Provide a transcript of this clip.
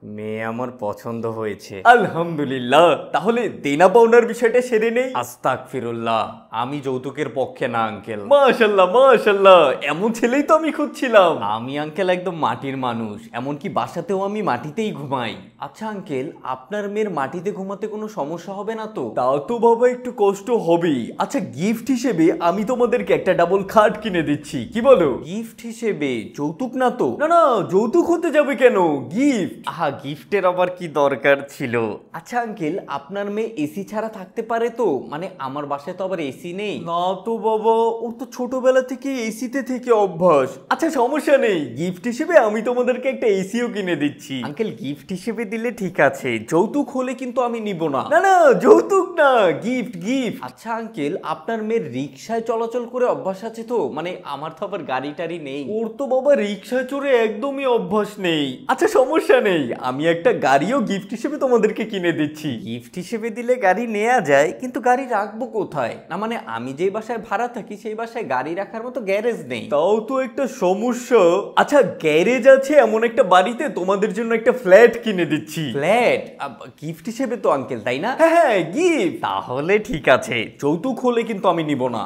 মেয়ে আমার পছন্দ হয়েছে, আলহামদুলিল্লাহ। তাহলে দেনা পাওনার বিষয়টা সেরে নেই। আস্তাগফিরুল্লাহ, আমি যৌতুকের পক্ষে না আঙ্কেল। মাশাল্লাহ মাশাল্লাহ, এমন ছেলেই তো আমি খুঁজছিলাম। আমি আঙ্কেল একদম মাটির মানুষ, এমনকি বাসাতেও আমি মাটিতেই ঘুমাই। আচ্ছা আঙ্কেল, আপনার মেয়ের মাটিতে ঘুমাতে কোনো সমস্যা হবে না তো? তাও তো বাবা একটু কষ্ট হবেই। আচ্ছা, গিফট হিসেবে আমি তোমাদেরকে একটা ডাবল খাট কিনে দিচ্ছি, কি বলো? গিফট হিসেবে? যৌতুক না তো? না না, যৌতুক হতে যাবে কেন, গিফট। আহা, গিফটের আবার কি দরকার ছিল? আচ্ছা আঙ্কেল, আপনার মেয়ে এসি ছাড়া থাকতে পারে তো? মানে আমার বাসায় তো আবার এসি নেই। না তো বাবা, ওর তো ছোটবেলা থেকে এসিতে থেকে অভ্যাস। আচ্ছা সমস্যা নেই, গিফট হিসেবে আমি তোমাদেরকে একটা এসিও কিনে দিচ্ছি। আঙ্কেল, গিফট হিসেবে দিলে ঠিক আছে, যৌতুক হলে কিন্তু আমি নিব না। না না, যৌতুক না, গিফট গিফট। আচ্ছা আঙ্কেল, আপনার মেয়ের রিক্সায় চলাচল করে অভ্যাস আছে তো? মানে আমার তো আবার গাড়ি টাড়ি নেই। ওর তো বাবা রিক্সায় চড়ে একদমই অভ্যাস নেই। আচ্ছা সমস্যা নেই, আমি একটা গাড়িও গিফট হিসেবে তোমাদেরকে কিনে দিচ্ছি। গিফট হিসেবে দিলে গাড়ি নেওয়া যায়, কিন্তু গাড়ি রাখবো কোথায়? না মানে আমি যে বাসায় ভাড়া থাকি সেই বাসায় গাড়ি রাখার মতো গ্যারেজ নেই। তাও তো একটা সমস্যা। আচ্ছা, গ্যারেজ আছে এমন একটা বাড়িতে তোমাদের জন্য একটা ফ্ল্যাট কিনে দিচ্ছি। ফ্ল্যাট গিফট হিসেবে তো আঙ্কেল, তাই না? হ্যাঁ হ্যাঁ, গিফট। তাহলে ঠিক আছে, যৌতুক হলে কিন্তু আমি নিব না।